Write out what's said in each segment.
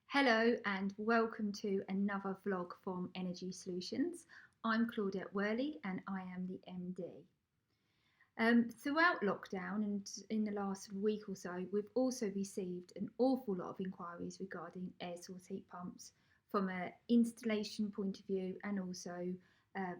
Hello and welcome to another vlog from Energy Solutions. I'm Claudette Worley and I am the MD. Throughout lockdown and in the last week or so, we've also received an awful lot of inquiries regarding air source heat pumps from an installation point of view and also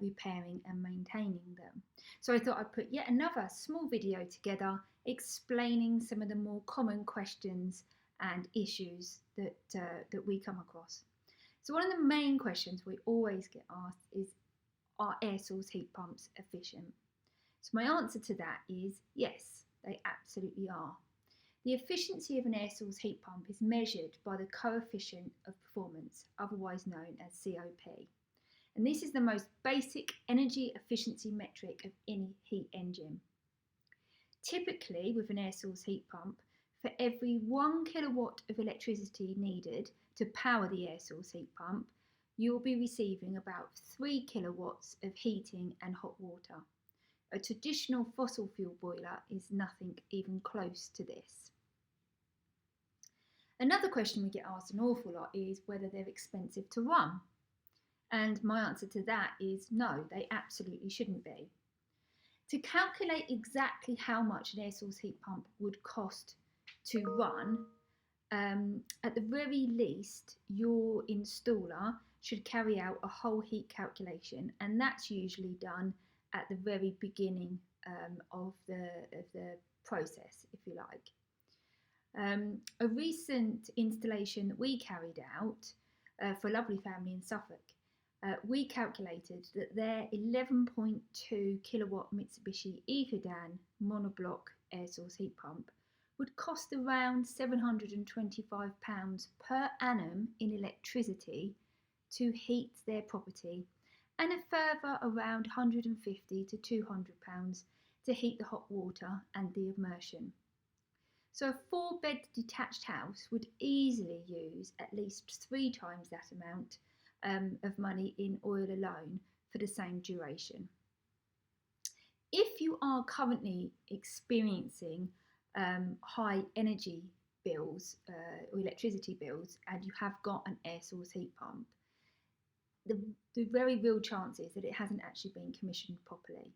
repairing and maintaining them. So I thought I'd put yet another small video together explaining some of the more common questions and issues that we come across. So one of the main questions we always get asked is, are air source heat pumps efficient? So my answer to that is yes, they absolutely are. The efficiency of an air source heat pump is measured by the coefficient of performance, otherwise known as COP. And this is the most basic energy efficiency metric of any heat engine. Typically, with an air source heat pump, for every 1 kilowatt of electricity needed to power the air source heat pump, you will be receiving about 3 kilowatts of heating and hot water. A traditional fossil fuel boiler is nothing even close to this. Another question we get asked an awful lot is whether they're expensive to run. And my answer to that is no, they absolutely shouldn't be. To calculate exactly how much an air source heat pump would cost to run, at the very least, your installer should carry out a whole heat calculation, and that's usually done at the very beginning of the process, if you like. A recent installation that we carried out for a lovely family in Suffolk, we calculated that their 11.2 kilowatt Mitsubishi Ecodan monoblock air source heat pump would cost around £725 per annum in electricity to heat their property, and a further around £150 to £200 to heat the hot water and the immersion. So a 4-bed detached house would easily use at least 3 times that amount of money in oil alone for the same duration. If you are currently experiencing high energy bills or electricity bills and you have got an air source heat pump, the very real chance is that it hasn't actually been commissioned properly.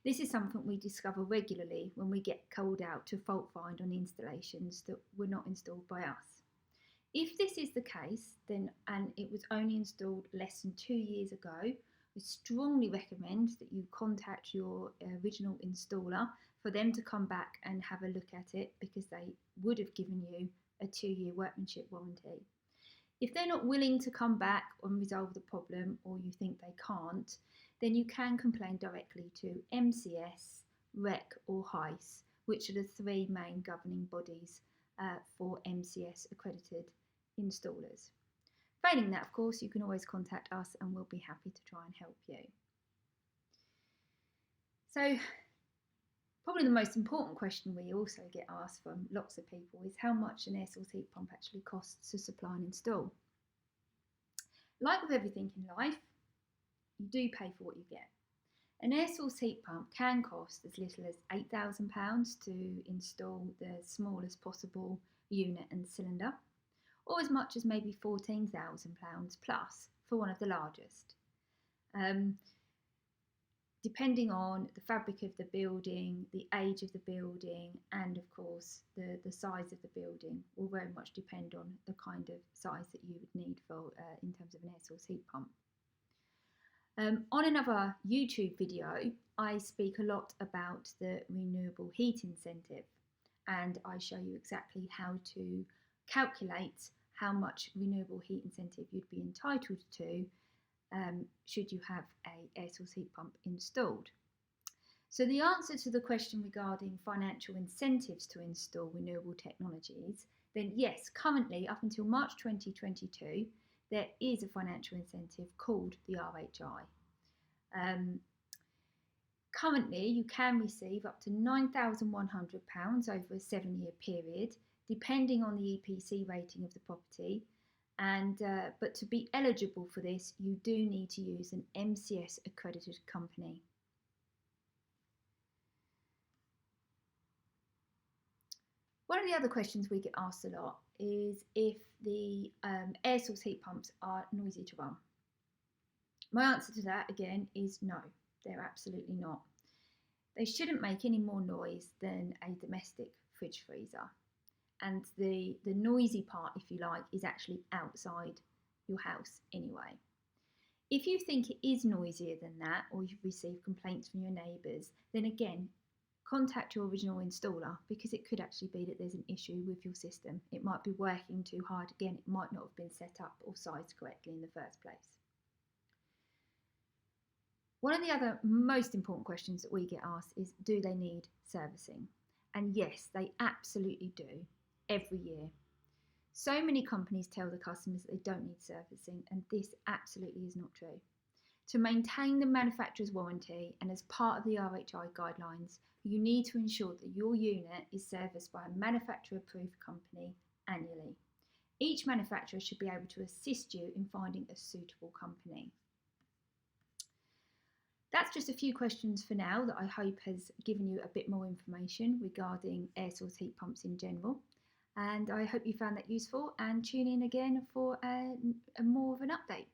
This is something we discover regularly when we get called out to fault find on installations that were not installed by us. If this is the case, then, and it was only installed less than 2 years ago, we strongly recommend that you contact your original installer for them to come back and have a look at it, because they would have given you a 2-year workmanship warranty. If they're not willing to come back and resolve the problem, or you think they can't, then you can complain directly to MCS, REC or HICE, which are the 3 main governing bodies for MCS accredited installers. Failing that, of course, you can always contact us and we'll be happy to try and help you. So probably the most important question we also get asked from lots of people is how much an air source heat pump actually costs to supply and install. Like with everything in life, you do pay for what you get. An air source heat pump can cost as little as £8,000 to install the smallest possible unit and cylinder, or as much as maybe £14,000 plus for one of the largest. Depending on the fabric of the building, the age of the building, and of course the size of the building will very much depend on the kind of size that you would need for in terms of an air source heat pump. On another YouTube video, I speak a lot about the renewable heat incentive, and I show you exactly how to calculate how much renewable heat incentive you'd be entitled to should you have an air source heat pump installed. So the answer to the question regarding financial incentives to install renewable technologies, then yes, currently up until March 2022, there is a financial incentive called the RHI. Currently, you can receive up to £9,100 over a 7-year period, depending on the EPC rating of the property. And but to be eligible for this, you do need to use an MCS accredited company. One of the other questions we get asked a lot is if the air source heat pumps are noisy to run. My answer to that again is no, they're absolutely not. They shouldn't make any more noise than a domestic fridge freezer. And the noisy part, if you like, is actually outside your house anyway. If you think it is noisier than that, or you've received complaints from your neighbours, then again, contact your original installer, because it could actually be that there's an issue with your system. It might be working too hard. Again, it might not have been set up or sized correctly in the first place. One of the other most important questions that we get asked is, do they need servicing? And yes, they absolutely do, every year. So many companies tell the customers that they don't need servicing, and this absolutely is not true. To maintain the manufacturer's warranty and as part of the RHI guidelines, you need to ensure that your unit is serviced by a manufacturer-approved company annually. Each manufacturer should be able to assist you in finding a suitable company. That's just a few questions for now that I hope has given you a bit more information regarding air source heat pumps in general. And I hope you found that useful, and tune in again for a more of an update.